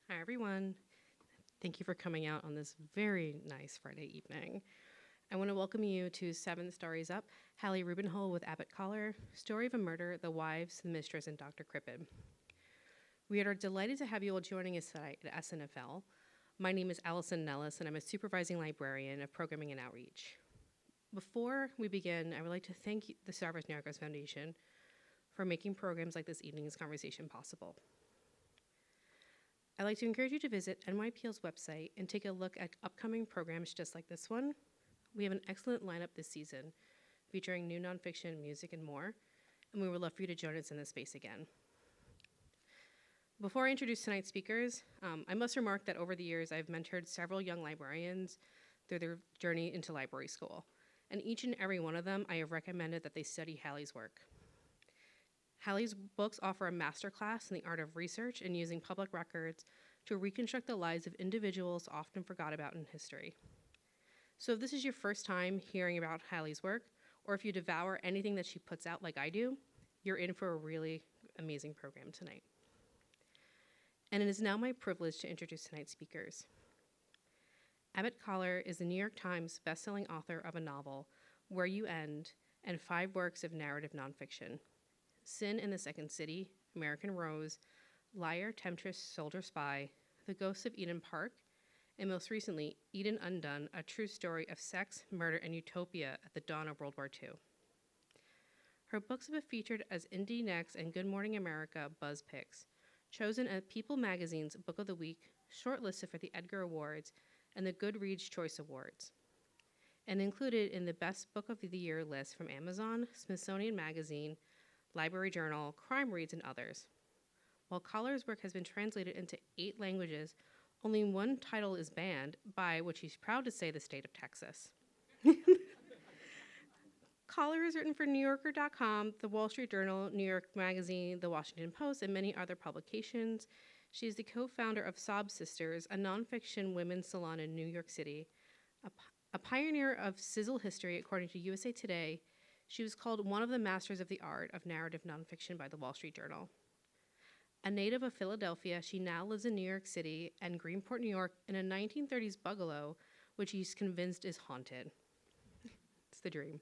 Hi, everyone. Thank you for coming out on this very nice Friday evening. I want to welcome you to Seven Stories Up, Hallie Rubenhold with Abbott Collar, Story of a Murder, The Wives, the Mistress, and Dr. Crippen. We are delighted to have you all joining us tonight at SNFL. My name is Allison Nellis, and I'm a supervising librarian of programming and outreach. Before we begin, I would like to thank the Stavros Niarchos Foundation for making programs like this evening's conversation possible. I'd like to encourage you to visit NYPL's website and take a look at upcoming programs just like this one. We have an excellent lineup this season, featuring new nonfiction, music, and more, and we would love for you to join us in this space again. Before I introduce tonight's speakers, I must remark that over the years, I've mentored several young librarians through their journey into library school, and each and every one of them, I have recommended that they study Hallie's work. Hallie's books offer a masterclass in the art of research and using public records to reconstruct the lives of individuals often forgot about in history. So if this is your first time hearing about Hallie's work, or if you devour anything that she puts out like I do, you're in for a really amazing program tonight. And it is now my privilege to introduce tonight's speakers. Abbott Collar is the New York Times bestselling author of a novel, Where You End, and 5 works of narrative nonfiction. Sin in the Second City, American Rose, Liar, Temptress, Soldier, Spy, The Ghosts of Eden Park, and most recently, Eden Undone, a true story of sex, murder, and utopia at the dawn of World War II. Her books have been featured as Indie Next and Good Morning America Buzz Picks, chosen at People Magazine's Book of the Week, shortlisted for the Edgar Awards and the Goodreads Choice Awards, and included in the Best Book of the Year list from Amazon, Smithsonian Magazine, Library Journal, Crime Reads, and others. While Collar's work has been translated into 8 languages, only one title is banned by, which he's proud to say, the state of Texas. Collar has written for NewYorker.com, The Wall Street Journal, New York Magazine, The Washington Post, and many other publications. She is the co-founder of Sob Sisters, a nonfiction women's salon in New York City. A pioneer of sizzle history, according to USA Today, she was called one of the masters of the art of narrative nonfiction by the Wall Street Journal. A native of Philadelphia, she now lives in New York City and Greenport, New York, in a 1930s bungalow, which he's convinced is haunted. It's the dream.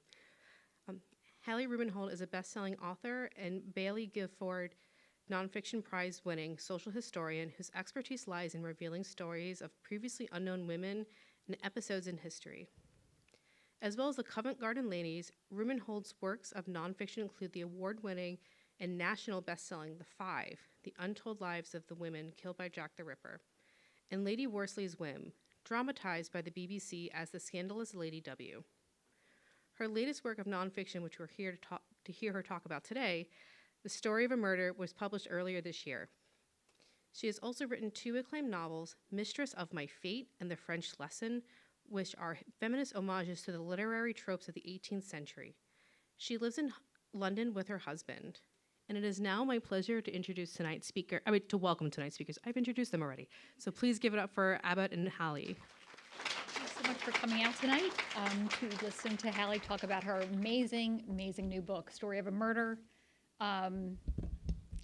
Hallie Rubenhold is a best-selling author and Bailey Gifford nonfiction prize-winning social historian whose expertise lies in revealing stories of previously unknown women and episodes in history. As well as the Covent Garden Ladies, Rubenhold's works of nonfiction include the award-winning and national best-selling The Five, The Untold Lives of the Women Killed by Jack the Ripper, and Lady Worsley's Whim, dramatized by the BBC as The Scandalous Lady W. Her latest work of nonfiction, which we're here to hear her talk about today, The Story of a Murder, was published earlier this year. She has also written 2 acclaimed novels, Mistress of My Fate and The French Lesson, which are feminist homages to the literary tropes of the 18th century. She lives in London with her husband. And it is now my pleasure to to welcome tonight's speakers. I've introduced them already. So please give it up for Abbott and Hallie. Thanks so much for coming out tonight to listen to Hallie talk about her amazing, amazing new book, Story of a Murder. Can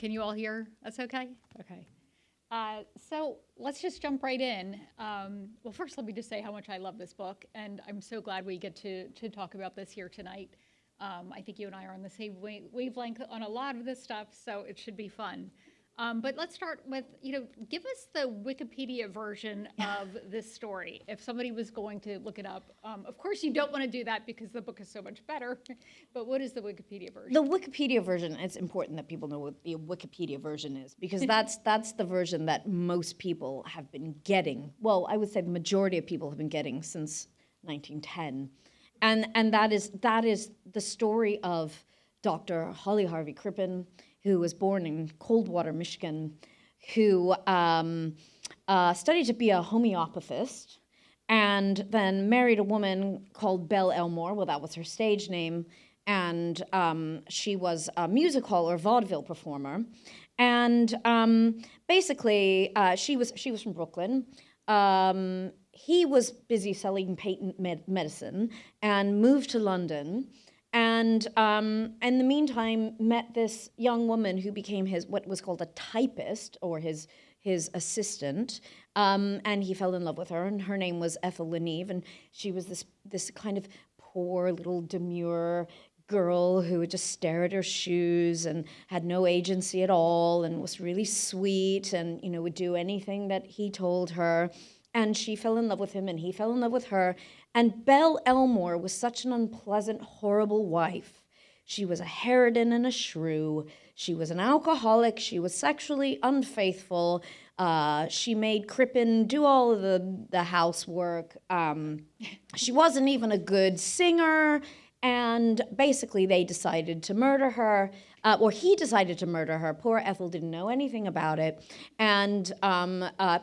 you all hear us okay? Okay. So let's just jump right in. Well, first, let me just say how much I love this book, and I'm so glad we get to talk about this here tonight. I think you and I are on the same wavelength on a lot of this stuff, so it should be fun. But let's start with, give us the Wikipedia version of this story. If somebody was going to look it up, of course you don't want to do that because the book is so much better, but what is the Wikipedia version? The Wikipedia version, it's important that people know what the Wikipedia version is because that's the version that most people have been getting. Well, I would say the majority of people have been getting since 1910. And that is the story of Dr. Hawley Harvey Crippen, who was born in Coldwater, Michigan, who studied to be a homeopathist and then married a woman called Belle Elmore. Well, that was her stage name. And she was a music hall or vaudeville performer. And basically, she was from Brooklyn. He was busy selling patent medicine and moved to London. And in the meantime, met this young woman who became what was called a typist, or his his assistant, and he fell in love with her, and her name was Ethel Le Neve, and she was this kind of poor little demure girl who would just stare at her shoes and had no agency at all and was really sweet and, would do anything that he told her. And she fell in love with him and he fell in love with her. And Belle Elmore was such an unpleasant, horrible wife. She was a harridan and a shrew. She was an alcoholic. She was sexually unfaithful. She made Crippen do all of the housework. She wasn't even a good singer. And basically, they decided to murder her, or he decided to murder her. Poor Ethel didn't know anything about it, and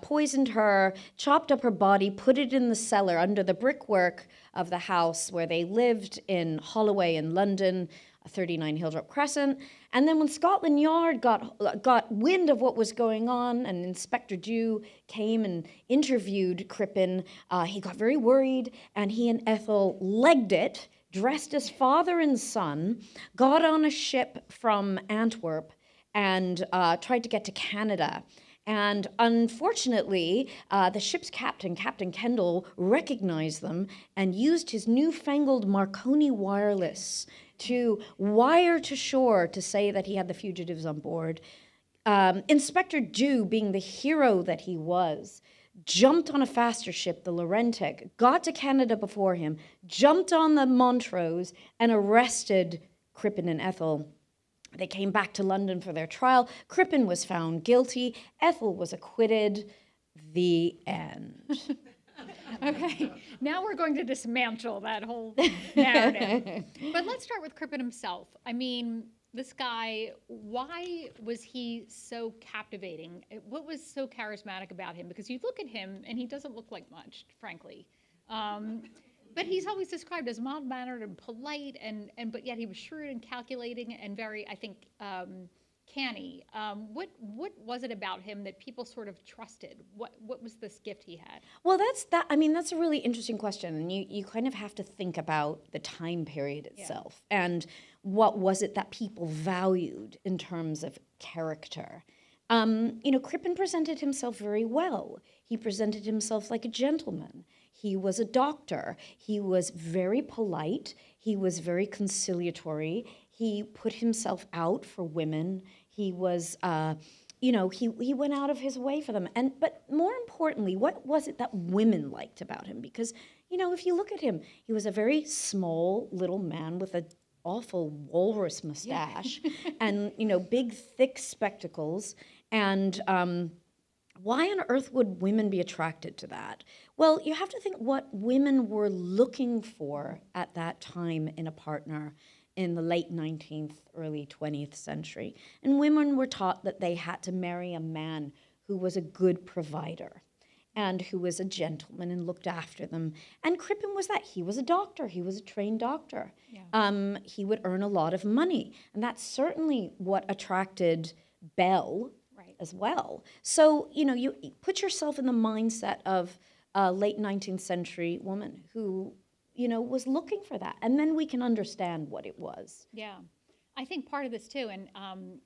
poisoned her, chopped up her body, put it in the cellar under the brickwork of the house where they lived in Holloway in London, 39 Hilldrop Crescent. And then when Scotland Yard got wind of what was going on, and Inspector Dew came and interviewed Crippen, he got very worried, and he and Ethel legged it, dressed as father and son, got on a ship from Antwerp and tried to get to Canada. And unfortunately, the ship's captain, Captain Kendall, recognized them and used his newfangled Marconi wireless to wire to shore to say that he had the fugitives on board. Inspector Dew, being the hero that he was, jumped on a faster ship, the Laurentic, got to Canada before him, jumped on the Montrose, and arrested Crippen and Ethel. They came back to London for their trial. Crippen was found guilty. Ethel was acquitted. The end. Okay, now we're going to dismantle that whole narrative. But let's start with Crippen himself. I mean, this guy, why was he so captivating? What was so charismatic about him? Because you look at him and he doesn't look like much, frankly. But he's always described as mild-mannered and polite, but yet he was shrewd and calculating and very, I think, canny. What was it about him that people sort of trusted? What was this gift he had? Well, that's a really interesting question, and you kind of have to think about the time period itself and what was it that people valued in terms of character. Crippen presented himself very well. He presented himself like a gentleman. He was a doctor. He was very polite. He was very conciliatory. He put himself out for women. He was, he went out of his way for them. But more importantly, what was it that women liked about him? Because, if you look at him, he was a very small little man with an awful walrus mustache and, big, thick spectacles. And why on earth would women be attracted to that? Well, you have to think what women were looking for at that time in a partner in the late 19th, early 20th century. And women were taught that they had to marry a man who was a good provider and who was a gentleman and looked after them. And Crippen was that. He was a doctor. He was a trained doctor. Yeah. He would earn a lot of money. And that's certainly what attracted Belle as well. So, you put yourself in the mindset of a late 19th century woman who, was looking for that. And then we can understand what it was. Yeah. I think part of this too, and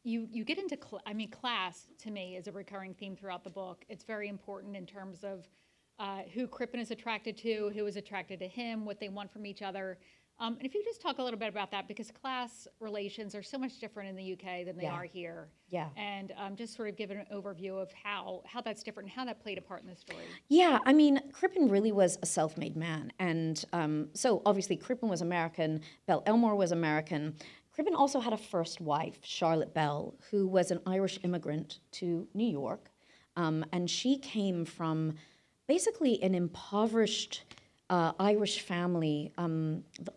you get into, class to me is a recurring theme throughout the book. It's very important in terms of who Crippen is attracted to, who is attracted to him, what they want from each other. And if you just talk a little bit about that, because class relations are so much different in the UK than they are here. Yeah. And just sort of give an overview of how that's different and how that played a part in the story. Yeah, Crippen really was a self-made man. And so obviously Crippen was American, Belle Elmore was American. Crippen also had a first wife, Charlotte Bell, who was an Irish immigrant to New York. And she came from basically an impoverished Irish family,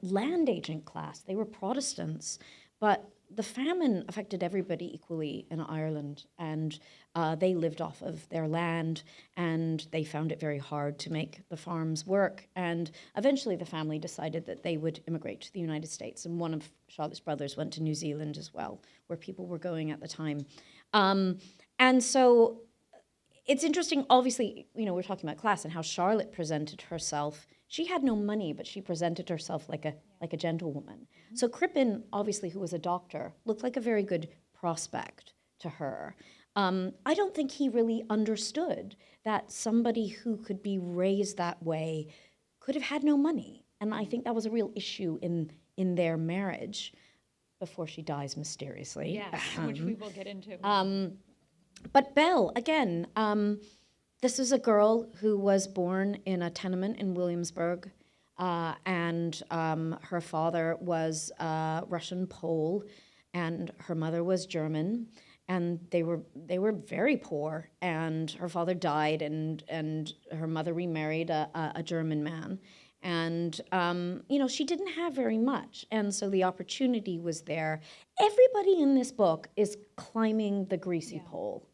land agent class. They were Protestants, but the famine affected everybody equally in Ireland, and they lived off of their land, and they found it very hard to make the farms work. And eventually the family decided that they would immigrate to the United States, and one of Charlotte's brothers went to New Zealand as well, where people were going at the time. And so it's interesting, obviously, we're talking about class and how Charlotte presented herself. She had no money, but she presented herself like a gentlewoman. Mm-hmm. So Crippen, obviously, who was a doctor, looked like a very good prospect to her. I don't think he really understood that somebody who could be raised that way could have had no money. And I think that was a real issue in their marriage before she dies mysteriously. Yes, which we will get into. But Belle, again, this is a girl who was born in a tenement in Williamsburg, and her father was Russian Pole, and her mother was German, and they were very poor. And her father died, and her mother remarried a German man. And, she didn't have very much. And so the opportunity was there. Everybody in this book is climbing the greasy pole.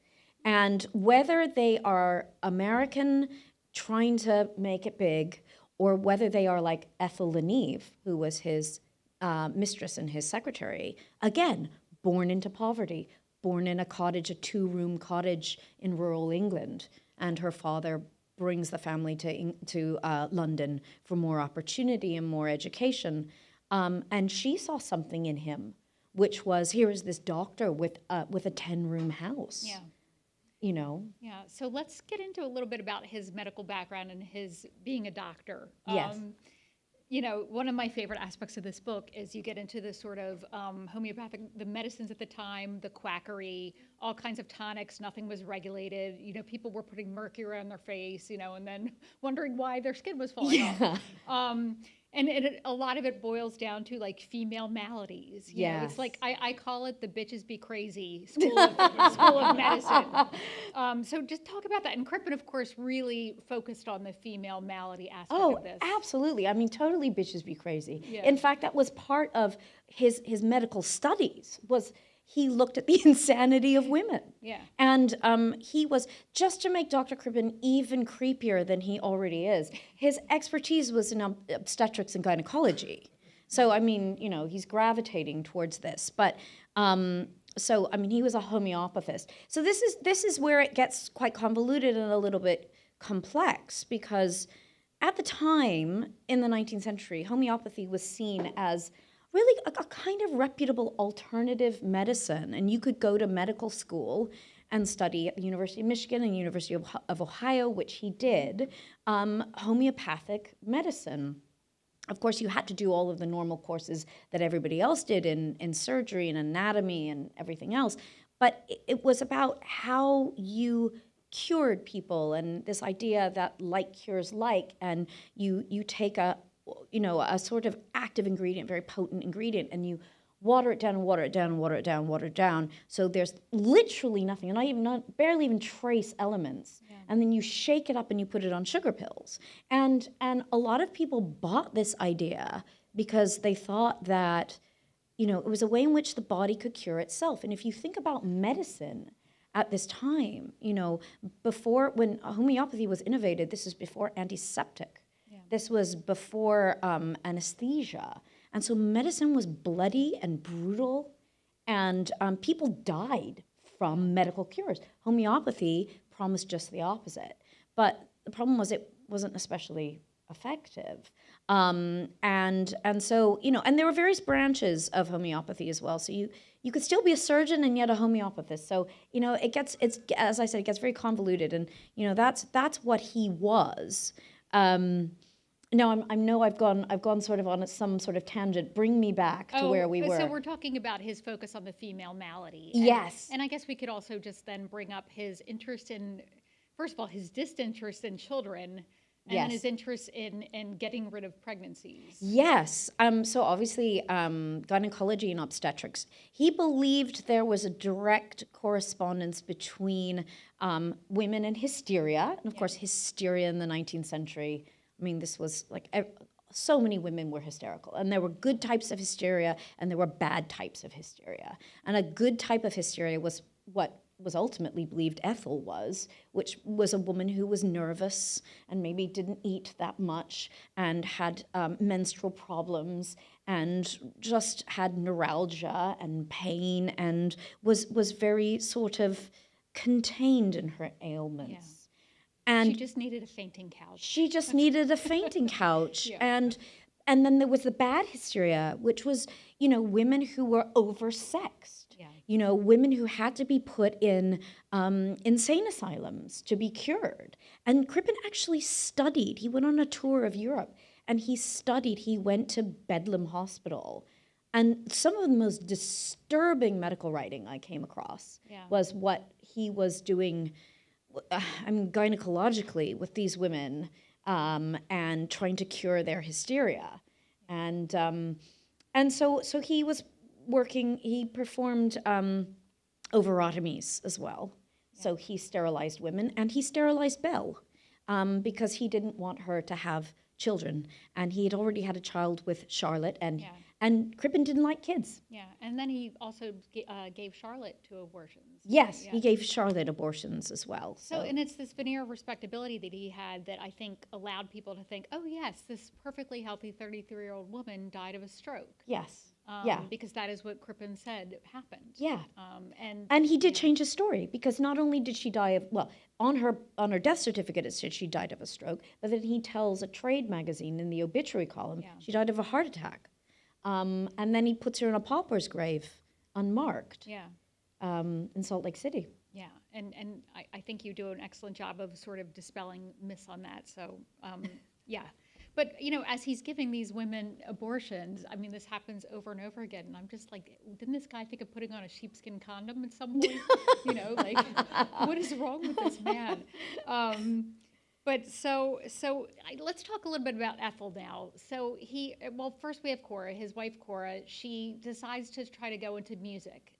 And whether they are American trying to make it big, or whether they are like Ethel Le Neve, who was his mistress and his secretary, again, born into poverty, born in a cottage, a 2-room cottage in rural England. And her father brings the family to London for more opportunity and more education. And she saw something in him, which was, here is this doctor with a 10-room house. Yeah. Yeah. So let's get into a little bit about his medical background and his being a doctor. Yes. One of my favorite aspects of this book is you get into the sort of homeopathic, the medicines at the time, the quackery, all kinds of tonics, nothing was regulated. People were putting mercury on their face, and then wondering why their skin was falling off. And a lot of it boils down to like female maladies. You know, it's like I call it the bitches be crazy school of medicine. So just talk about that. And Crippen, of course, really focused on the female malady aspect of this. Oh, absolutely. I mean, totally bitches be crazy. Yeah. In fact, that was part of his medical studies, was he looked at the insanity of women. Yeah. And he was, just to make Dr. Crippen even creepier than he already is, his expertise was in obstetrics and gynecology. So, I mean, he's gravitating towards this. But, he was a homeopathist. So this is where it gets quite convoluted and a little bit complex, because at the time, in the 19th century, homeopathy was seen as really a kind of reputable alternative medicine. And you could go to medical school and study at the University of Michigan and University of Ohio, which he did, homeopathic medicine. Of course, you had to do all of the normal courses that everybody else did in surgery and anatomy and everything else. But it was about how you cured people, and this idea that like cures like, and you take a sort of active ingredient, very potent ingredient, and you water it down and water it down and water it down, water it down. So there's literally nothing, and barely even trace elements. Yeah. And then you shake it up and you put it on sugar pills. And a lot of people bought this idea because they thought that, it was a way in which the body could cure itself. And if you think about medicine at this time, before, when homeopathy was innovated, this is before antiseptic. This was before anesthesia. And so medicine was bloody and brutal, and people died from medical cures. Homeopathy promised just the opposite. But the problem was it wasn't especially effective. And so, and there were various branches of homeopathy as well. So you could still be a surgeon and yet a homeopathist. So, as I said, it gets very convoluted. And, that's what he was. No, I know I've gone sort of on some sort of tangent. Bring me back to where we were. So we're talking about his focus on the female malady. Yes. And I guess we could also just then bring up his interest in, first of all, his disinterest in children, and then his interest in getting rid of pregnancies. Yes. So obviously, gynecology and obstetrics. He believed there was a direct correspondence between women and hysteria. And of course, hysteria in the 19th century. I mean, this was like so many women were hysterical, and there were good types of hysteria and there were bad types of hysteria. And a good type of hysteria was what was ultimately believed Ethel was, which was a woman who was nervous and maybe didn't eat that much and had menstrual problems and just had neuralgia and pain and was very sort of contained in her ailments. Yeah. And she just needed a fainting couch. She just needed a fainting couch. Yeah. And then there was the bad hysteria, which was, women who were oversexed. Yeah. Women who had to be put in insane asylums to be cured. And Crippen actually studied. He went on a tour of Europe and he studied. He went to Bedlam Hospital. And some of the most disturbing medical writing I came across was what he was doing gynecologically with these women and trying to cure their hysteria. And so he was working, he performed ovarotomies as well. So he sterilized women and he sterilized Belle because he didn't want her to have children. And he had already had a child with Charlotte and Crippen didn't like kids. Yeah, and then he also gave Charlotte 2 abortions. Yes, he gave Charlotte abortions as well. So, and it's this veneer of respectability that he had that I think allowed people to think, oh yes, this perfectly healthy 33-year-old woman died of a stroke. Yes. Because that is what Crippen said happened. Yeah. And he did change his story because not only did she die of, on her death certificate it said she died of a stroke, but then he tells a trade magazine in the obituary column she died of a heart attack. And then he puts her in a pauper's grave, unmarked, in Salt Lake City. Yeah, and I think you do an excellent job of sort of dispelling myths on that. So, yeah. But, as he's giving these women abortions, I mean, this happens over and over again. And I'm just like, didn't this guy think of putting on a sheepskin condom at some point? What is wrong with this man? But let's talk a little bit about Ethel now. So first we have Cora, his wife Cora. She decides to try to go into music.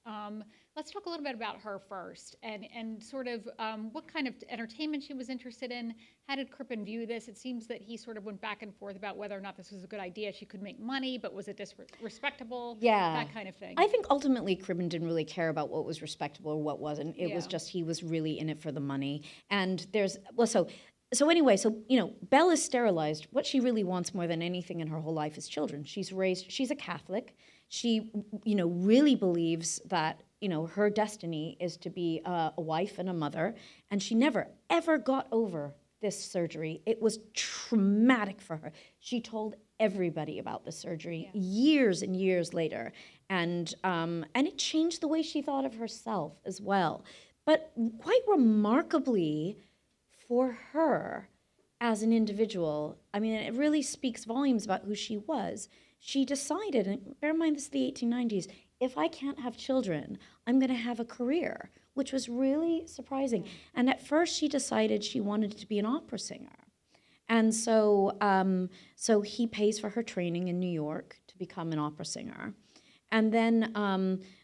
Let's talk a little bit about her first and sort of what kind of entertainment she was interested in. How did Crippen view this? It seems that he sort of went back and forth about whether or not this was a good idea. She could make money, but was it disrespectable? Yeah. That kind of thing. I think ultimately Crippen didn't really care about what was respectable or what wasn't. It was just he was really in it for the money. And So anyway, Belle is sterilized. What she really wants more than anything in her whole life is children. She's a Catholic. She, really believes that, her destiny is to be a wife and a mother. And she never, ever got over this surgery. It was traumatic for her. She told everybody about the surgery years and years later. And it changed the way she thought of herself as well. But quite remarkably, for her as an individual, I mean, it really speaks volumes about who she was. She decided, and bear in mind this is the 1890s, if I can't have children, I'm going to have a career, which was really surprising. And at first she decided she wanted to be an opera singer. And so he pays for her training in New York to become an opera singer. And then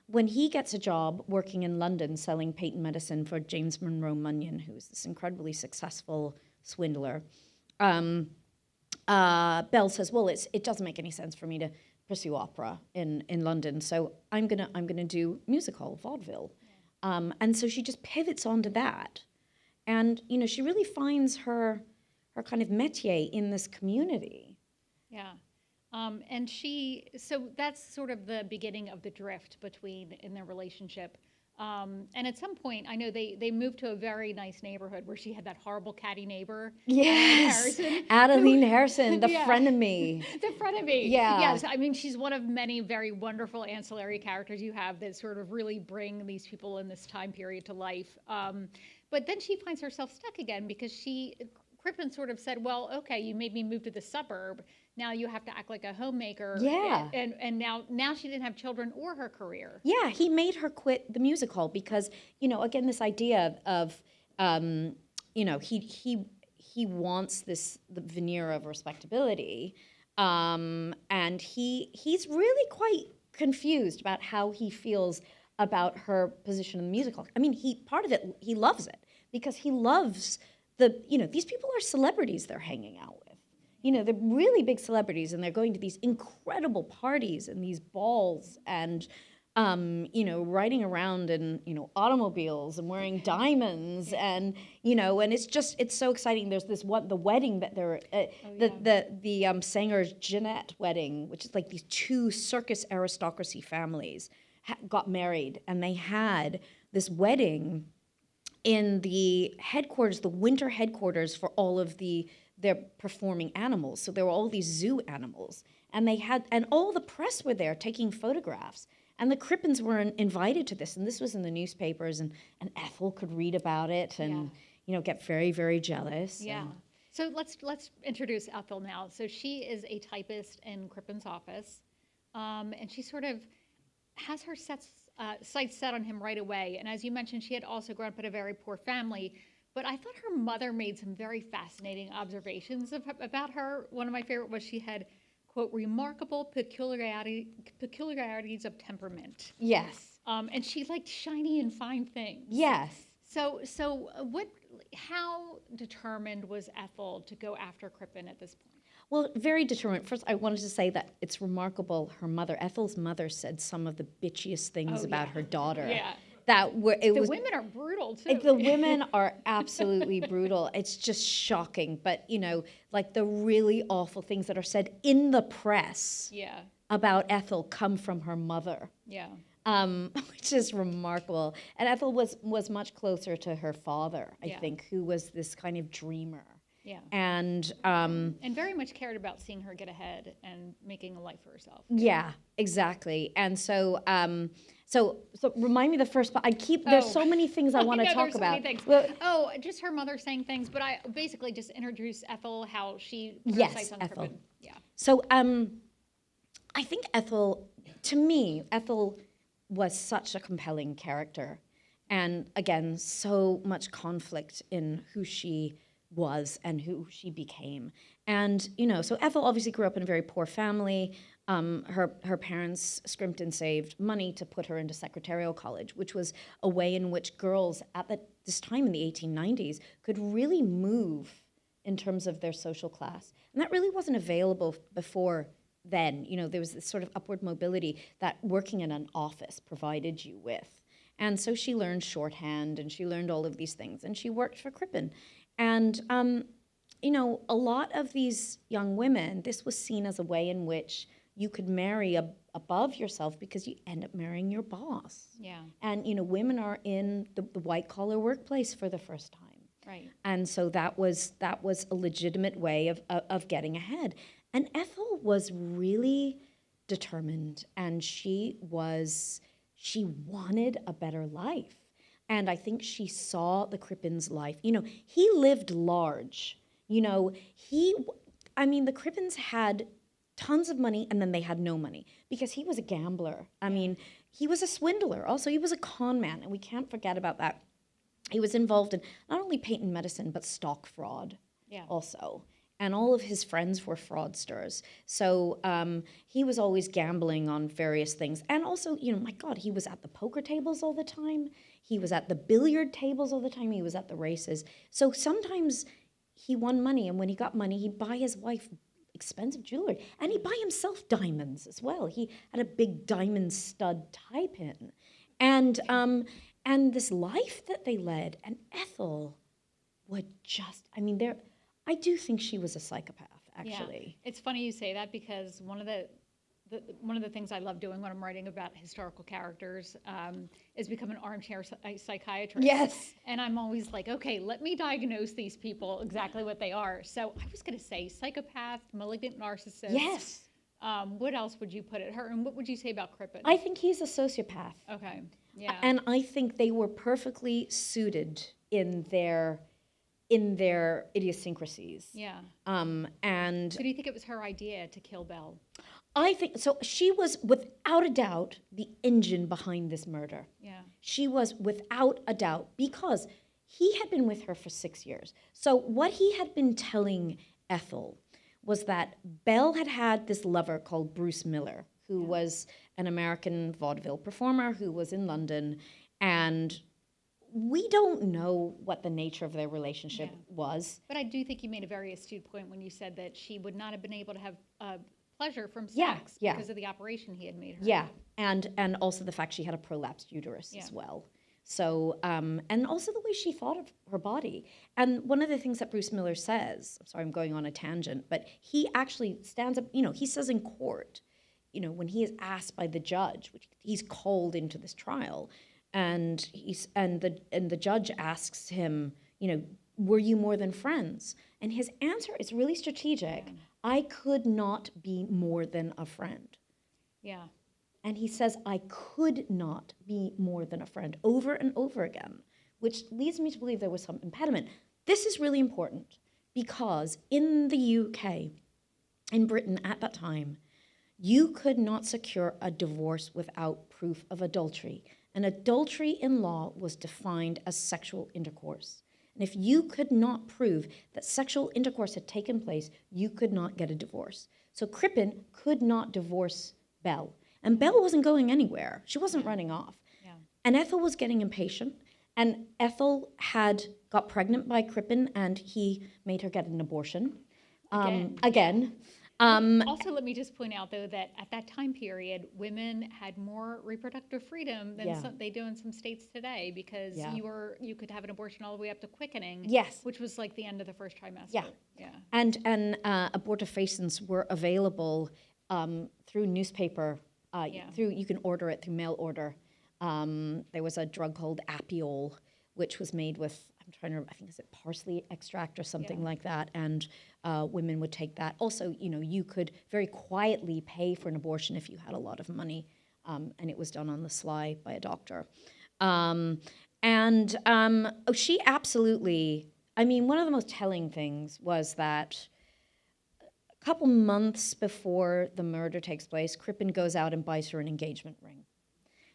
when he gets a job working in London selling patent medicine for James Monroe Munyon, who's this incredibly successful swindler, Belle says, well, it doesn't make any sense for me to pursue opera in London, so I'm gonna do musical, vaudeville. And so she just pivots onto that. And, she really finds her kind of métier in this community. Yeah. So that's sort of the beginning of the drift in their relationship. And at some point, I know they moved to a very nice neighborhood where she had that horrible catty neighbor. Yes, Adeline Harrison, the frenemy. The frenemy. Yeah. Yes, I mean, she's one of many very wonderful ancillary characters you have that sort of really bring these people in this time period to life. But then she finds herself stuck again because Crippen sort of said, well, okay, you made me move to the suburb. Now you have to act like a homemaker. Yeah. And now she didn't have children or her career. Yeah, he made her quit the music hall because, again, this idea of, he wants the veneer of respectability. And he's really quite confused about how he feels about her position in the music hall. I mean, part of it, he loves it because he loves these people are celebrities they're hanging out with. They're really big celebrities and they're going to these incredible parties and these balls and, riding around in, automobiles and wearing diamonds and, and it's so exciting. There's the wedding that the Sanger's Jeanette wedding, which is like these 2 circus aristocracy families got married and they had this wedding in the headquarters, the winter headquarters for all of the they're performing animals. So there were all these zoo animals, and all the press were there taking photographs. And the Crippens were invited to this, and this was in the newspapers, and Ethel could read about it and get very, very jealous. Yeah. So let's introduce Ethel now. So she is a typist in Crippen's office, and she sort of has her sights set on him right away. And as you mentioned, she had also grown up in a very poor family. But I thought her mother made some very fascinating observations about her. One of my favorite was she had, quote, remarkable peculiarities of temperament. Yes. And she liked shiny and fine things. Yes. So how determined was Ethel to go after Crippen at this point? Well, very determined. First, I wanted to say that it's remarkable. Ethel's mother said some of the bitchiest things about her daughter. Yeah. The women are brutal too. The women are absolutely brutal. It's just shocking. But like the really awful things that are said in the press about Ethel come from her mother. Yeah. Which is remarkable. And Ethel was much closer to her father, I think, who was this kind of dreamer. Yeah. And very much cared about seeing her get ahead and making a life for herself. Yeah, exactly. And so remind me the first part. There's so many things I want to talk about. So many things. Just her mother saying things, but I basically just introduced Ethel, how she put her sights on Ethel. Crippen. Yeah. So I think Ethel was such a compelling character. And again, so much conflict in who she was and who she became. And, so Ethel obviously grew up in a very poor family. Her parents scrimped and saved money to put her into secretarial college, which was a way in which girls at this time in the 1890s could really move in terms of their social class. And that really wasn't available before then. There was this sort of upward mobility that working in an office provided you with. And so she learned shorthand, and she learned all of these things, and she worked for Crippen. And, a lot of these young women, this was seen as a way in which you could marry above yourself because you end up marrying your boss. Yeah. And, women are in the white-collar workplace for the first time. Right. And so that was a legitimate way of getting ahead. And Ethel was really determined, and she wanted a better life. And I think she saw the Crippen's life. He lived large. The Crippens had tons of money, and then they had no money because he was a gambler. He was a swindler. Also, he was a con man, and we can't forget about that. He was involved in not only patent medicine, but stock fraud also. And all of his friends were fraudsters. So he was always gambling on various things. And also, my God, he was at the poker tables all the time. He was at the billiard tables all the time. He was at the races. So sometimes he won money, and when he got money, he'd buy his wife expensive jewelry. And he'd buy himself diamonds as well. He had a big diamond stud tie pin. And this life that they led, and Ethel would just, I do think she was a psychopath, actually. Yeah. It's funny you say that because one of the things I love doing when I'm writing about historical characters is become an armchair psychiatrist. Yes. And I'm always like, okay, let me diagnose these people exactly what they are. So I was going to say psychopath, malignant narcissist. Yes. What else would you put at her? And what would you say about Crippen? I think he's a sociopath. Okay. Yeah. And I think they were perfectly suited in their idiosyncrasies. Yeah. And So do you think it was her idea to kill Belle? I think so. She was, without a doubt, the engine behind this murder. Yeah. She was, without a doubt, because he had been with her for 6 years. So what he had been telling Ethel was that Belle had this lover called Bruce Miller, who was an American vaudeville performer who was in London, and we don't know what the nature of their relationship was. But I do think you made a very astute point when you said that she would not have been able to have pleasure from sex because of the operation he had made her. Yeah, and also the fact she had a prolapsed uterus as well. So, and also the way she thought of her body. And one of the things that Bruce Miller says, I'm sorry, I'm going on a tangent, but he actually stands up, he says in court, when he is asked by the judge, which he's called into this trial, and the judge asks him, were you more than friends? And his answer is really strategic. I could not be more than a friend. Yeah. And he says, I could not be more than a friend, over and over again, which leads me to believe there was some impediment. This is really important because in the UK, in Britain at that time, you could not secure a divorce without proof of adultery. And adultery in law was defined as sexual intercourse. And if you could not prove that sexual intercourse had taken place, you could not get a divorce. So Crippen could not divorce Belle. And Belle wasn't going anywhere. She wasn't running off. Yeah. And Ethel was getting impatient. And Ethel had got pregnant by Crippen, and he made her get an abortion. Again. Also, let me just point out, though, that at that time period, women had more reproductive freedom than they do in some states today, because you could have an abortion all the way up to quickening, Yes. which was like the end of the first trimester. Yeah. And abortifacients were available through newspaper. You can order it through mail order. There was a drug called Apiol, which was made with, I'm trying to remember, I think it's parsley extract or something like that, and women would take that. Also, you could very quietly pay for an abortion if you had a lot of money, and it was done on the sly by a doctor. She absolutely, one of the most telling things was that a couple months before the murder takes place, Crippen goes out and buys her an engagement ring.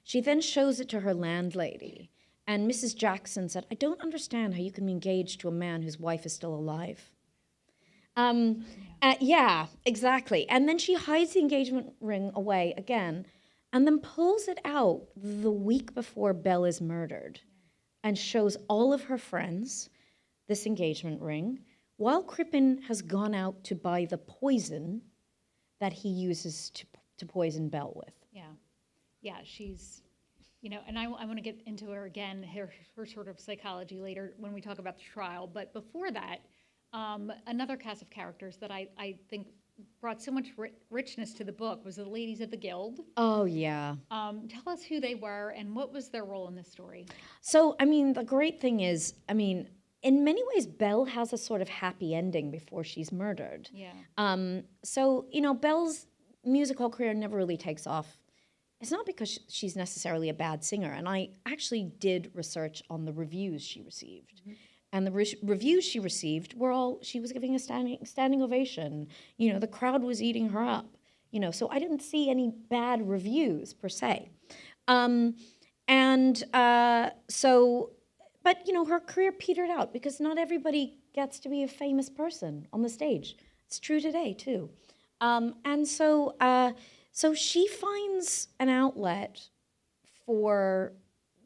She then shows it to her landlady, and Mrs. Jackson said, I don't understand how you can be engaged to a man whose wife is still alive. Yeah, exactly. And then she hides the engagement ring away again, and then pulls it out the week before Belle is murdered, and shows all of her friends this engagement ring, while Crippen has gone out to buy the poison that he uses to poison Belle with. Yeah, she's, and I want to get into her again, her sort of psychology later when we talk about the trial. But before that, another cast of characters that I think brought so much richness to the book was the ladies of the guild. Oh, yeah. Tell us who they were and what was their role in this story. So, the great thing is, in many ways, Belle has a sort of happy ending before she's murdered. Yeah. Belle's music hall career never really takes off. It's not because she's necessarily a bad singer, and I actually did research on the reviews she received. Mm-hmm. And the reviews she received were all, she was giving a standing ovation. The crowd was eating her up. So I didn't see any bad reviews per se. But her career petered out because not everybody gets to be a famous person on the stage. It's true today too. So she finds an outlet for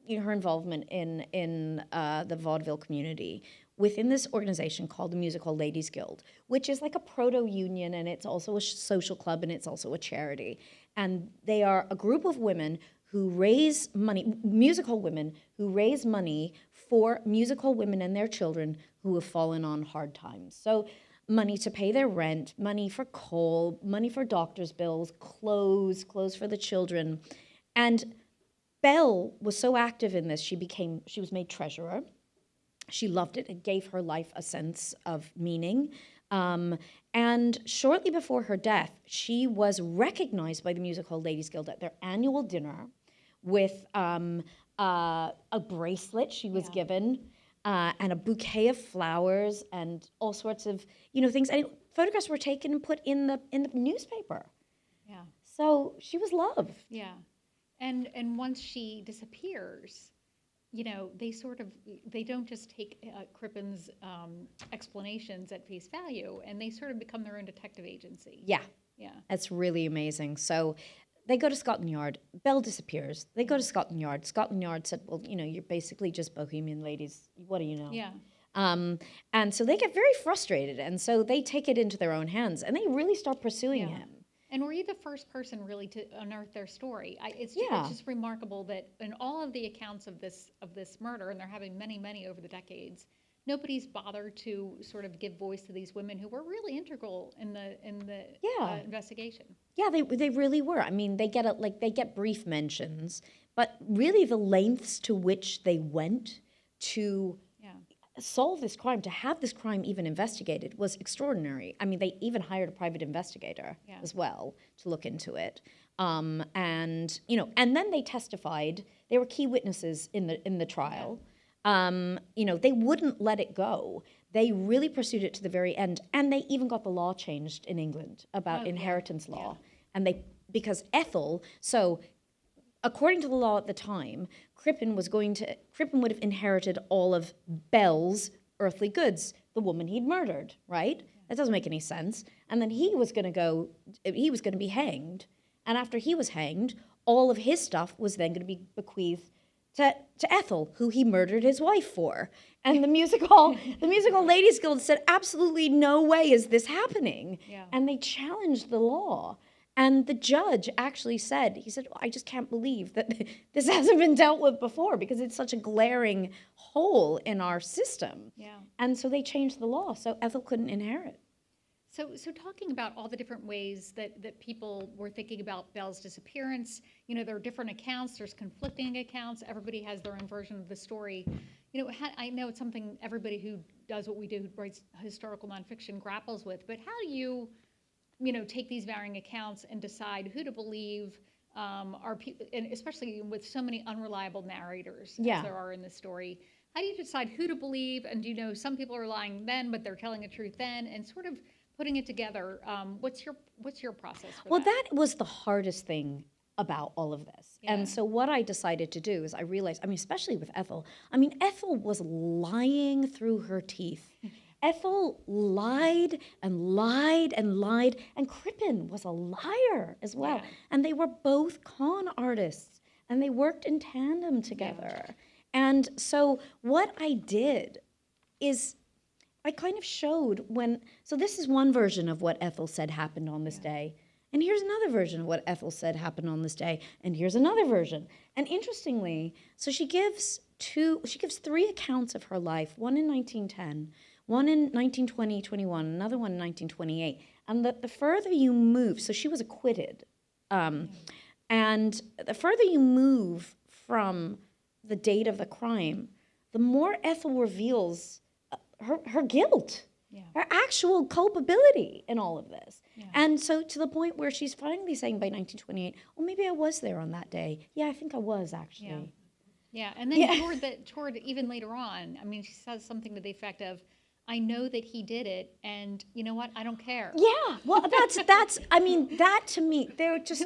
her involvement in the vaudeville community within this organization called the Music Hall Ladies Guild, which is like a proto-union, and it's also a social club, and it's also a charity. And they are a group of women who raise money, music hall women who raise money for music hall women and their children who have fallen on hard times. So money to pay their rent, money for coal, money for doctor's bills, clothes for the children. And Belle was so active in this, she was made treasurer. She loved it. It gave her life a sense of meaning. And shortly before her death, she was recognized by the Music Hall Ladies Guild at their annual dinner with a bracelet she was given, and a bouquet of flowers and all sorts of things. And photographs were taken and put in the newspaper. Yeah. So she was loved. Yeah. And once she disappears, they don't just take Crippen's explanations at face value, and they sort of become their own detective agency. Yeah. Yeah. That's really amazing. So they go to Scotland Yard. Belle disappears. They go to Scotland Yard. Scotland Yard said, well, you're basically just bohemian ladies. What do you know? Yeah. And so they get very frustrated, and so they take it into their own hands, and they really start pursuing him. And were you the first person really to unearth their story? It's just remarkable that in all of the accounts of this murder, and there have been many, many over the decades, nobody's bothered to sort of give voice to these women who were really integral in the investigation. Yeah, they really were. They get brief mentions, but really the lengths to which they went to solve this crime, to have this crime even investigated was extraordinary. I mean, they even hired a private investigator as well to look into it. And then they testified. They were key witnesses in the trial. They wouldn't let it go. They really pursued it to the very end, and they even got the law changed in England about inheritance law. And because Ethel, so according to the law at the time, Crippen would have inherited all of Belle's earthly goods, the woman he'd murdered, right? That doesn't make any sense. And then he was going to be hanged. And after he was hanged, all of his stuff was then going to be bequeathed to Ethel, who he murdered his wife for. And the musical Ladies Guild said, absolutely no way is this happening. Yeah. And they challenged the law. And the judge actually said, I just can't believe that this hasn't been dealt with before because it's such a glaring hole in our system. Yeah. And so they changed the law, so Ethel couldn't inherit. So talking about all the different ways that people were thinking about Belle's disappearance, there are different accounts, there's conflicting accounts, everybody has their own version of the story. I know it's something everybody who does what we do, who writes historical nonfiction, grapples with, but how do you take these varying accounts and decide who to believe, are people, and especially with so many unreliable narrators as there are in the story. How do you decide who to believe? And some people are lying then, but they're telling the truth then, and sort of putting it together. What's your process for that? That was the hardest thing about all of this. Yeah. And so what I decided to do is I realized, especially with Ethel, Ethel was lying through her teeth. Ethel lied and lied and lied, and Crippen was a liar as well. Yeah. And they were both con artists, and they worked in tandem together. Yeah. And so what I did is I kind of showed so this is one version of what Ethel said happened on this day. And here's another version of what Ethel said happened on this day. And here's another version. And interestingly, so she gives 3 accounts of her life, one in 1910, one in 1920-21, another one in 1928. And the further you move, so she was acquitted. And the further you move from the date of the crime, the more Ethel reveals her guilt, her actual culpability in all of this. Yeah. And so to the point where she's finally saying by 1928, well, maybe I was there on that day. Yeah, I think I was actually. Yeah, and then toward even later on, she says something to the effect of, I know that he did it, and you know what? I don't care. Yeah, well, that's. That to me, they're just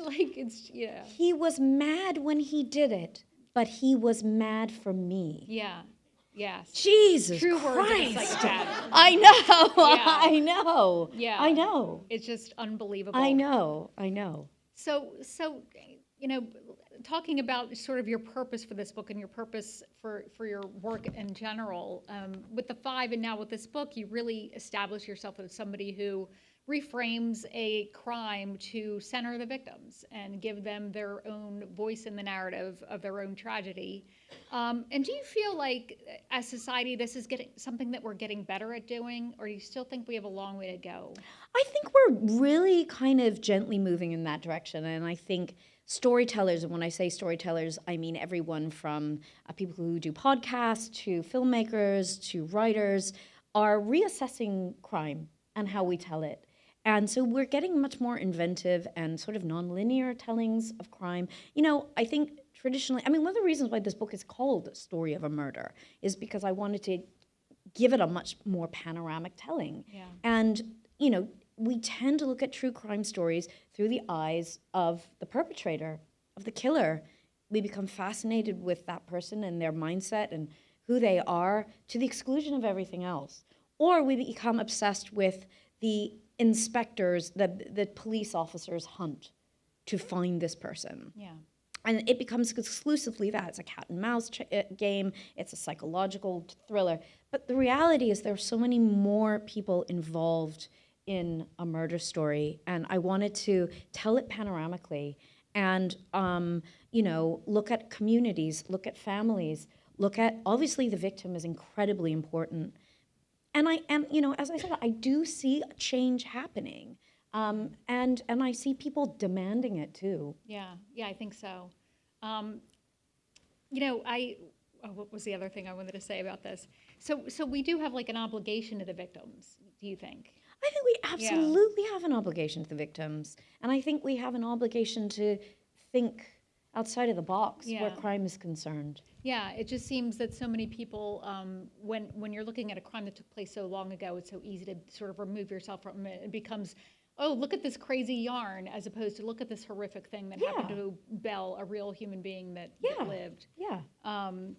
He was mad when he did it, but he was mad for me. Yeah. Yes. Jesus True Christ. Words of a psychopath. I know. Yeah. I know. Yeah. I know. It's just unbelievable. I know. So talking about sort of your purpose for this book and your purpose for your work in general, with the 5 and now with this book, you really establish yourself as somebody who reframes a crime to center the victims and give them their own voice in the narrative of their own tragedy. And do you feel like, as society, this is something that we're getting better at doing, or do you still think we have a long way to go? I think we're really kind of gently moving in that direction, and I think storytellers, and when I say storytellers, I mean everyone from people who do podcasts to filmmakers to writers, are reassessing crime and how we tell it. And so we're getting much more inventive and sort of nonlinear tellings of crime. I think traditionally, one of the reasons why this book is called Story of a Murder is because I wanted to give it a much more panoramic telling. Yeah. And, we tend to look at true crime stories through the eyes of the perpetrator, of the killer. We become fascinated with that person and their mindset and who they are to the exclusion of everything else. Or we become obsessed with the inspectors, the police officers hunt to find this person. Yeah. And it becomes exclusively that. It's a cat and mouse game. It's a psychological thriller. But the reality is there are so many more people involved in a murder story, and I wanted to tell it panoramically and, look at communities, look at families, look at, obviously the victim is incredibly important. And as I said, I do see a change happening, and I see people demanding it too. Yeah, I think so. what was the other thing I wanted to say about this? So we do have like an obligation to the victims, do you think? I think we absolutely have an obligation to the victims. And I think we have an obligation to think outside of the box where crime is concerned. Yeah, it just seems that so many people, when you're looking at a crime that took place so long ago, it's so easy to sort of remove yourself from it. It becomes, oh, look at this crazy yarn, as opposed to look at this horrific thing that happened to Belle, a real human being that lived. Yeah. And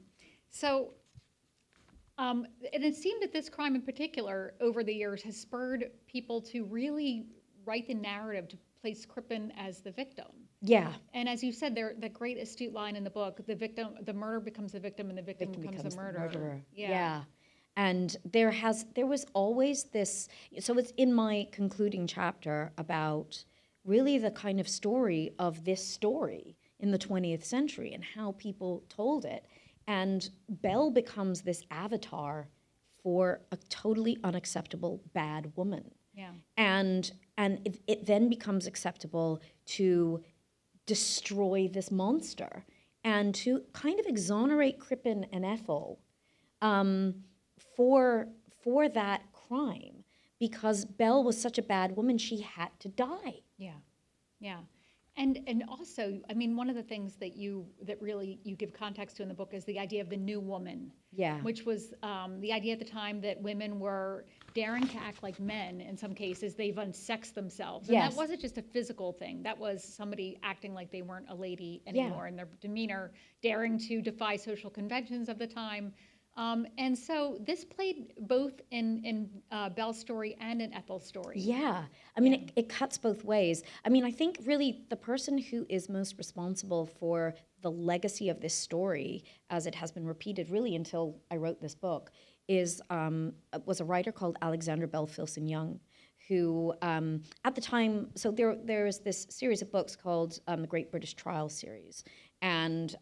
it seemed that this crime in particular, over the years, has spurred people to really write the narrative to place Crippen as the victim. Yeah. And as you said, the great astute line in the book, the murder becomes the victim and the victim becomes the murderer. Yeah. And there was always this, so it's in my concluding chapter about really the kind of story of this story in the 20th century and how people told it. And Belle becomes this avatar for a totally unacceptable bad woman. Yeah. And it then becomes acceptable to destroy this monster and to kind of exonerate Crippen and Ethel for that crime, because Belle was such a bad woman, she had to die. Yeah. And also, I mean, one of the things that really you give context to in the book is the idea of the new woman. Yeah. Which was the idea at the time that women were daring to act like men in some cases. They've unsexed themselves. And that wasn't just a physical thing. That was somebody acting like they weren't a lady anymore in their demeanor, daring to defy social conventions of the time. And so this played both in Belle's story and in Ethel's story. Yeah. I mean, it cuts both ways. I mean, I think really the person who is most responsible for the legacy of this story, as it has been repeated really until I wrote this book, was a writer called Alexander Bell Filson Young, who at the time, so there is this series of books called the Great British Trial Series. And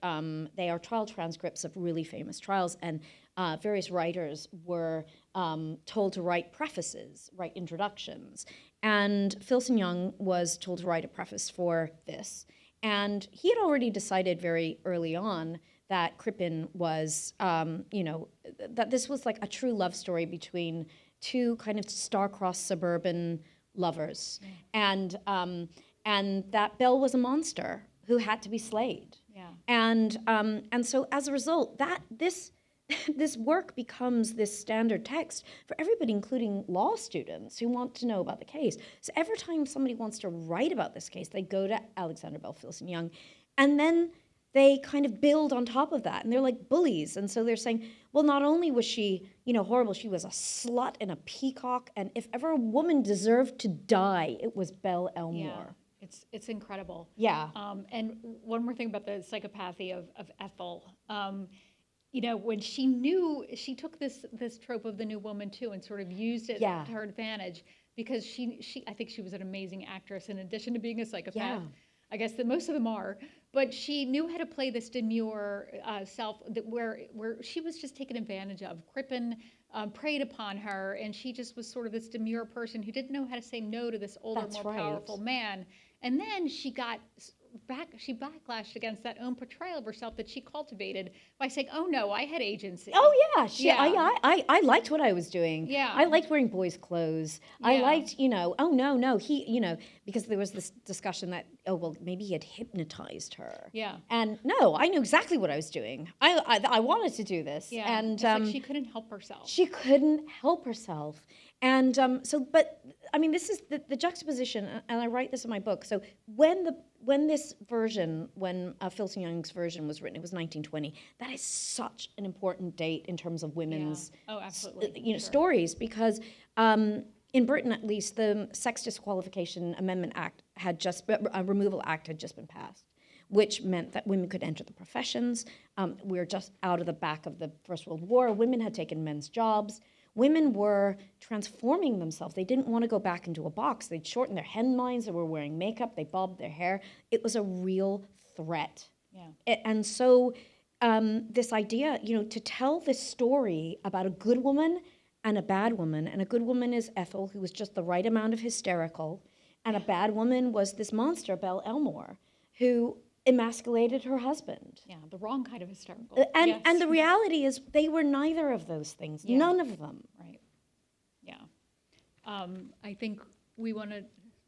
they are trial transcripts of really famous trials, and various writers were told to write prefaces, write introductions. And Filson Young was told to write a preface for this. And he had already decided very early on that Crippen was, that this was like a true love story between two kind of star-crossed suburban lovers. And that Belle was a monster who had to be slayed. Yeah. And so as a result, this work becomes this standard text for everybody, including law students who want to know about the case. So every time somebody wants to write about this case, they go to Alexander Bell Filson Young, and then they kind of build on top of that, and they're like bullies. And so they're saying, well, not only was she, horrible, she was a slut and a peacock, and if ever a woman deserved to die, it was Belle Elmore. Yeah. It's incredible. Yeah. And one more thing about the psychopathy of Ethel. When she took this trope of the new woman too and sort of used it to her advantage, because I think she was an amazing actress in addition to being a psychopath. Yeah. I guess that most of them are, but she knew how to play this demure self where she was just taken advantage of. Crippen preyed upon her, and she just was sort of this demure person who didn't know how to say no to this older, more powerful man. And then she backlashed against that own portrayal of herself that she cultivated by saying, "Oh no, I had agency." Oh yeah, I liked what I was doing. Yeah, I liked wearing boys' clothes. Yeah. I liked, oh no, he, because there was this discussion that, oh well, maybe he had hypnotized her. Yeah. And no, I knew exactly what I was doing. I wanted to do this. Yeah. And it's like she couldn't help herself. She couldn't help herself. And but I mean, this is the juxtaposition, and I write this in my book. So when Filson Young's version was written, it was 1920. That is such an important date in terms of women's, stories, because in Britain, at least, the Sex Disqualification Amendment Act Removal Act had just been passed, which meant that women could enter the professions. We were just out of the back of the First World War. Women had taken men's jobs. Women were transforming themselves. They didn't want to go back into a box. They'd shorten their hemlines. They were wearing makeup. They bobbed their hair. It was a real threat. Yeah. And so this idea, to tell this story about a good woman and a bad woman, and a good woman is Ethel, who was just the right amount of hysterical, and a bad woman was this monster, Belle Elmore, who emasculated her husband. Yeah, the wrong kind of hysterical. And the reality is they were neither of those things, Yeah. none of them. Right. Yeah. I think we want to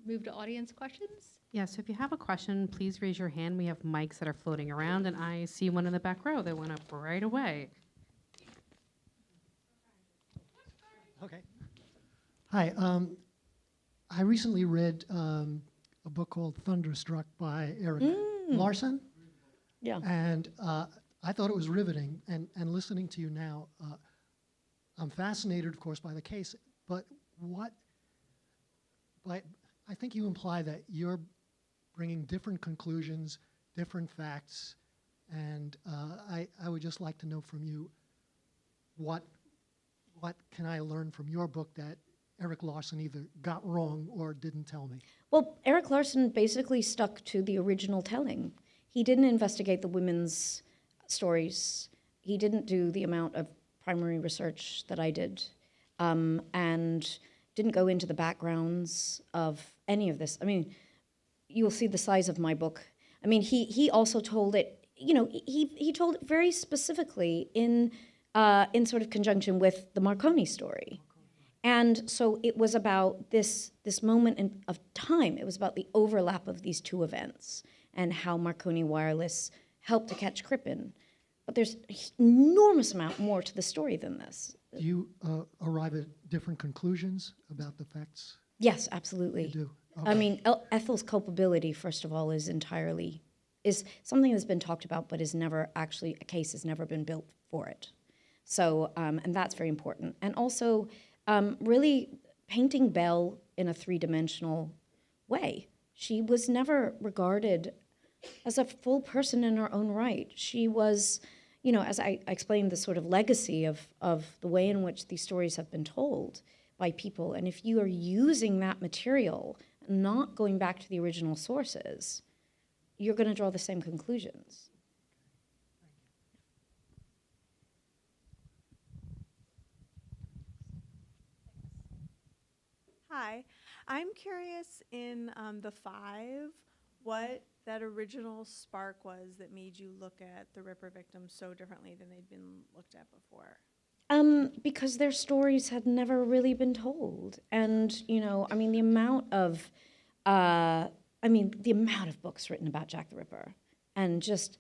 move to audience questions. Yeah, so if you have a question, please raise your hand. We have mics that are floating around, and I see one in the back row that went up right away. Okay. Hi. I recently read a book called Thunderstruck by Eric Larson, Yeah. and I thought it was riveting. And listening to you now, I'm fascinated, of course, by the case. But I think you imply that you're bringing different conclusions, different facts, and I would just like to know from you what can I learn from your book that Eric Larson either got wrong or didn't tell me? Well, Eric Larson basically stuck to the original telling. He didn't investigate the women's stories. He didn't do the amount of primary research that I did, and didn't go into the backgrounds of any of this. I mean, you'll see the size of my book. I mean, he also told it, he told it very specifically in sort of conjunction with the Marconi story. And so it was about this moment of time. It was about the overlap of these two events and how Marconi Wireless helped to catch Crippen. But there's an enormous amount more to the story than this. Do you arrive at different conclusions about the facts? Yes, absolutely. You do? I Okay. mean, Ethel's culpability, first of all, is something that's been talked about, but is never actually, a case has never been built for it. So, and that's very important. And also, really painting Belle in a three-dimensional way. She was never regarded as a full person in her own right. She was, as I explained, the sort of legacy of the way in which these stories have been told by people. And if you are using that material, not going back to the original sources, you're going to draw the same conclusions. Hi, I'm curious in the five, what that original spark was that made you look at the Ripper victims so differently than they'd been looked at before. Because their stories had never really been told. And, I mean, the amount of books written about Jack the Ripper, and just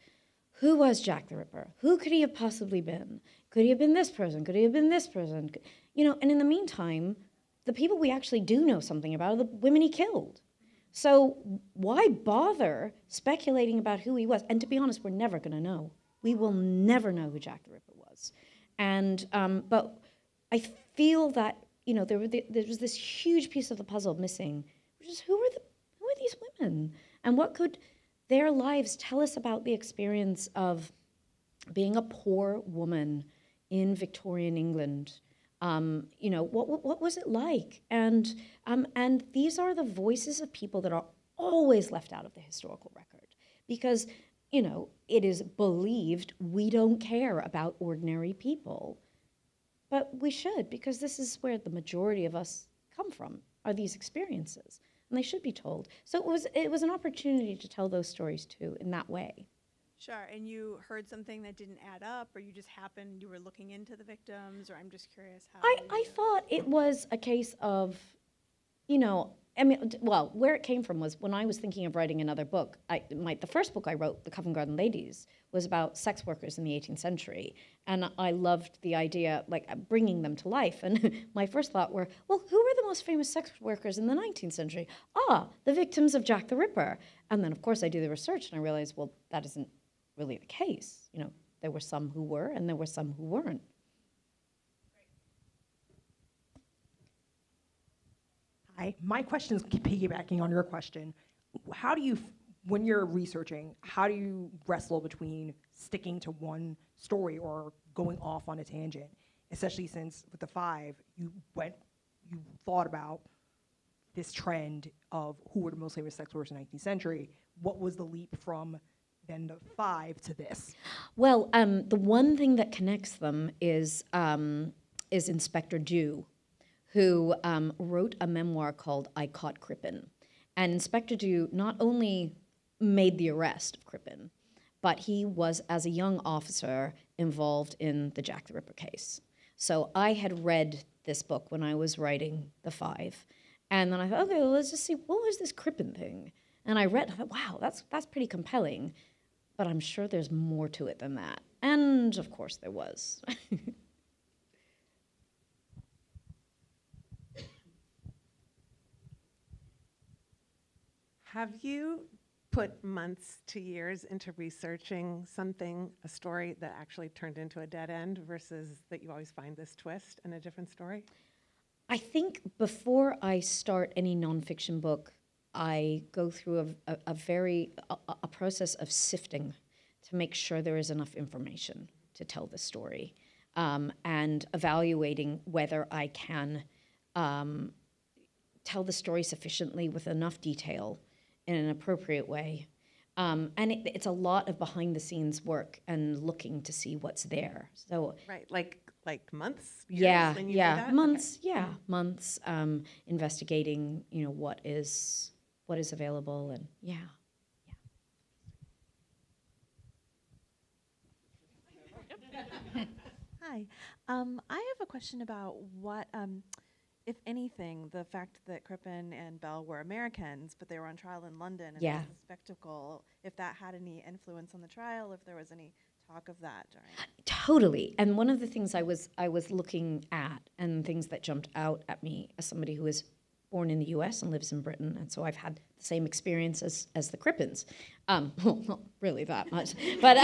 who was Jack the Ripper? Who could he have possibly been? Could he have been this person? Could he have been this person? And in the meantime, the people we actually do know something about are the women he killed. So why bother speculating about who he was? And to be honest, we're never going to know. We will never know who Jack the Ripper was. And but I feel that there was this huge piece of the puzzle missing, which is who are these women, and what could their lives tell us about the experience of being a poor woman in Victorian England. What was it like? And these are the voices of people that are always left out of the historical record because, it is believed we don't care about ordinary people. But we should, because this is where the majority of us come from, are these experiences. And they should be told. So it was an opportunity to tell those stories too, in that way. Sure, and you heard something that didn't add up, or you just happened, you were looking into the victims, or I'm just curious how. I thought it was a case of, where it came from was when I was thinking of writing another book. The first book I wrote, The Covent Garden Ladies, was about sex workers in the 18th century, and I loved the idea, bringing them to life. And my first thought were, well, who were the most famous sex workers in the 19th century? The victims of Jack the Ripper. And then, of course, I do the research, and I realized, well, that isn't really the case. There were some who were, and there were some who weren't. Hi, my question is piggybacking on your question. How do you, when you're researching, how do you wrestle between sticking to one story or going off on a tangent? Especially since with the five, you thought about this trend of who were the most famous sex workers in the 19th century. What was the leap from then the five to this? Well, the one thing that connects them is Inspector Dew, who wrote a memoir called I Caught Crippen. And Inspector Dew not only made the arrest of Crippen, but he was, as a young officer, involved in the Jack the Ripper case. So I had read this book when I was writing The Five, and then I thought, okay, well, let's just see, what was this Crippen thing? And I read, I thought, wow, that's pretty compelling, but I'm sure there's more to it than that. And of course there was. Have you put months to years into researching something, a story that actually turned into a dead end versus that you always find this twist in a different story? I think before I start any nonfiction book, I go through a process of sifting to make sure there is enough information to tell the story, and evaluating whether I can tell the story sufficiently with enough detail in an appropriate way. And it's a lot of behind-the-scenes work and looking to see what's there. So Right, like months, years when you do that? months. Okay. Yeah, months. Investigating, what is available, and Hi. I have a question about what, if anything, the fact that Crippen and Belle were Americans, but they were on trial in London, and Yeah. it was a spectacle, if that had any influence on the trial, if there was any talk of that during. Totally. And one of the things I was looking at, and things that jumped out at me as somebody who was born in the U.S. and lives in Britain, and so I've had the same experience as the Crippens. Well, not really that much, but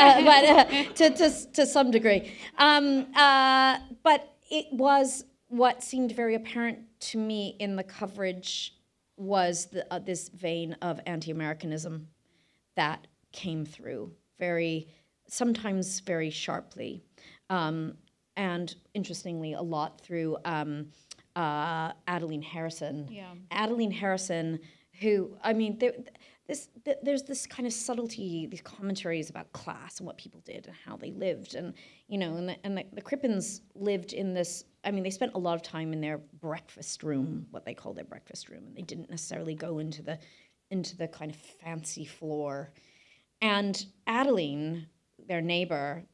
to some degree. But it was what seemed very apparent to me in the coverage was this vein of anti-Americanism that came through sometimes very sharply, and interestingly, a lot through Adeline Harrison. Yeah. Adeline Harrison, who, there's this kind of subtlety, these commentaries about class and what people did and how they lived, and the Crippens lived in this. They spent a lot of time in their breakfast room, what they call their breakfast room, and they didn't necessarily go into the kind of fancy floor. And Adeline, their neighbor,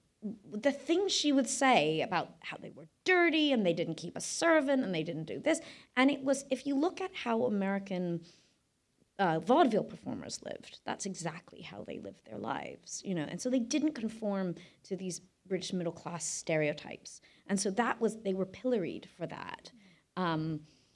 the things she would say about how they were dirty and they didn't keep a servant and they didn't do this, and it was, if you look at how American vaudeville performers lived, that's exactly how they lived their lives, and so they didn't conform to these British middle class stereotypes, and so they were pilloried for that.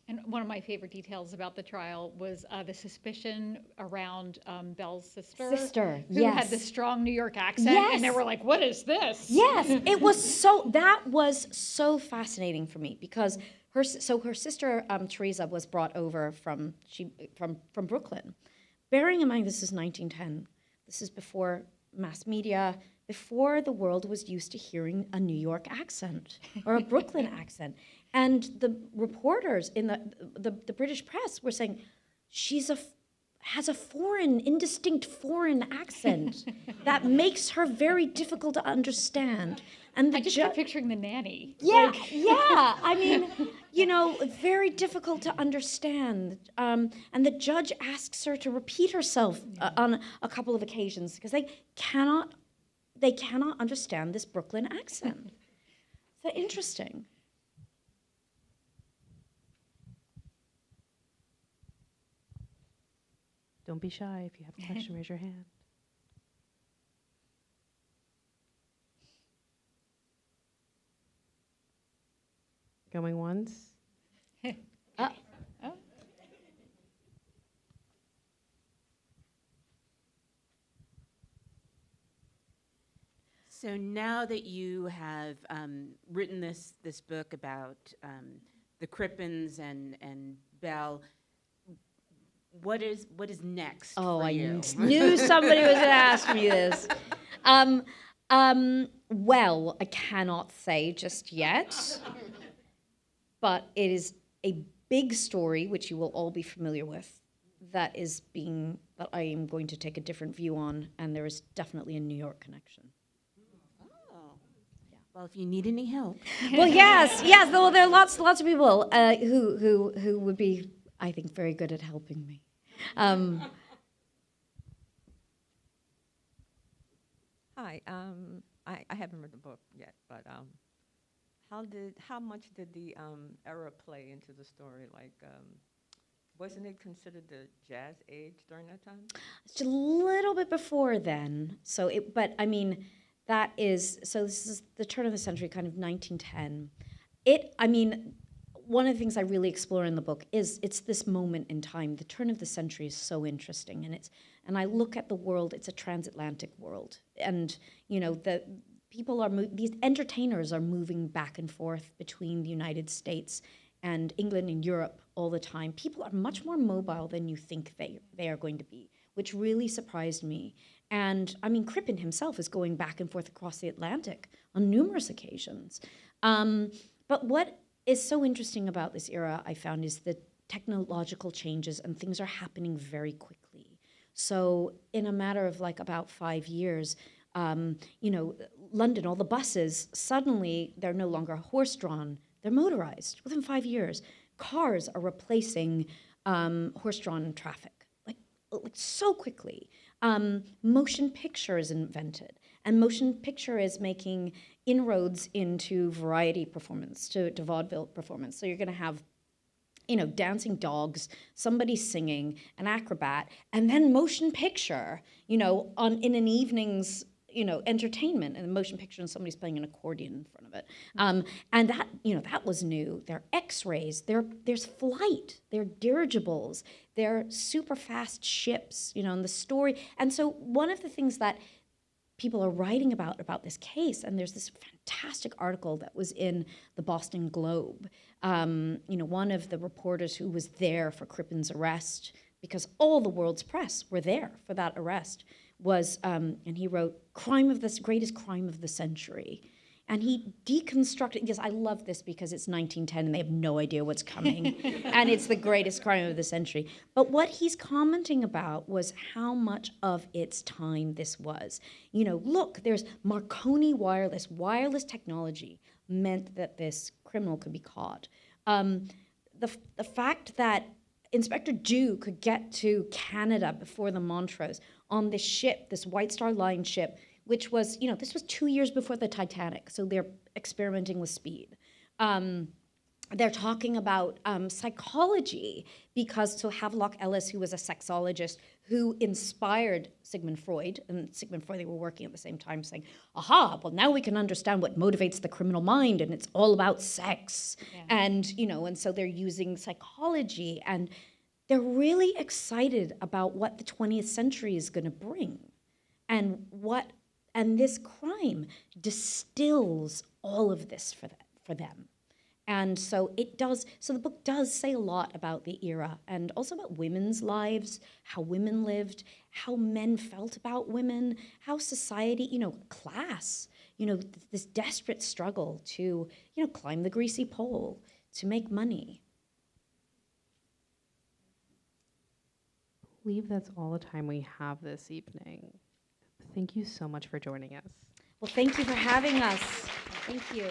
And one of my favorite details about the trial was the suspicion around Belle's sister, who yes. had the strong New York accent, Yes. and they were like, "What is this?" Yes, that was so fascinating for me, because her sister Teresa was brought over from Brooklyn. Bearing in mind, this is 1910. This is before mass media, before the world was used to hearing a New York accent or a Brooklyn accent. And the reporters in the British press were saying, has a indistinct foreign accent that makes her very difficult to understand. And I just kept picturing the nanny. yeah. Very difficult to understand. And the judge asks her to repeat herself on a couple of occasions, because they cannot understand this Brooklyn accent. So interesting. Don't be shy. If you have a question, raise your hand. Going once? Oh. So now that you have written this book about the Crippens and Belle, what is next for you? Knew somebody was going to ask me this. Well, I cannot say just yet, but it is a big story, which you will all be familiar with, that I am going to take a different view on, and there is definitely a New York connection. Well, if you need any help. Well, yes. Well, there are lots of people who would be, I think, very good at helping me. Hi. I haven't read the book yet, but how much did the era play into the story? Like, wasn't it considered the jazz age during that time? It's a little bit before then. But I mean, this is the turn of the century, kind of 1910. One of the things I really explore in the book is it's this moment in time. The turn of the century is so interesting, and I look at the world. It's a transatlantic world, and these entertainers are moving back and forth between the United States and England and Europe all the time. People are much more mobile than you think they are going to be, which really surprised me. And Crippen himself is going back and forth across the Atlantic on numerous occasions. But what is so interesting about this era, I found, is the technological changes, and things are happening very quickly. So in a matter of about 5 years, London, all the buses, suddenly they're no longer horse-drawn, they're motorized within 5 years. Cars are replacing horse-drawn traffic, like so quickly. Motion picture is invented, and motion picture is making inroads into variety performance, to vaudeville performance. So you're going to have, dancing dogs, somebody singing, an acrobat, and then motion picture, in an evening's, entertainment, and a motion picture, and somebody's playing an accordion in front of it. And that, that was new. There are X-rays, there's flight, there are dirigibles, there are super fast ships, and the story. And so one of the things that people are writing about this case, and there's this fantastic article that was in the Boston Globe. One of the reporters who was there for Crippen's arrest, because all the world's press were there for that arrest, was, and he wrote, greatest crime of the century. And he deconstructed, because I love this because it's 1910 and they have no idea what's coming. And it's the greatest crime of the century. But what he's commenting about was how much of its time this was. Look, there's Marconi wireless technology meant that this criminal could be caught. The fact that Inspector Dew could get to Canada before the Montrose on this ship, this White Star Line ship, which was, this was 2 years before the Titanic, so they're experimenting with speed. They're talking about psychology, so Havelock Ellis, who was a sexologist who inspired Sigmund Freud, and Sigmund Freud, they were working at the same time, saying, aha, well, now we can understand what motivates the criminal mind, and it's all about sex. Yeah. And so they're using psychology, and they're really excited about what the 20th century is going to bring, and this crime distills all of this for them. And so the book does say a lot about the era, and also about women's lives, how women lived, how men felt about women, how society, class, this desperate struggle to, climb the greasy pole, to make money. I believe that's all the time we have this evening. Thank you so much for joining us. Well, thank you for having us. Thank you.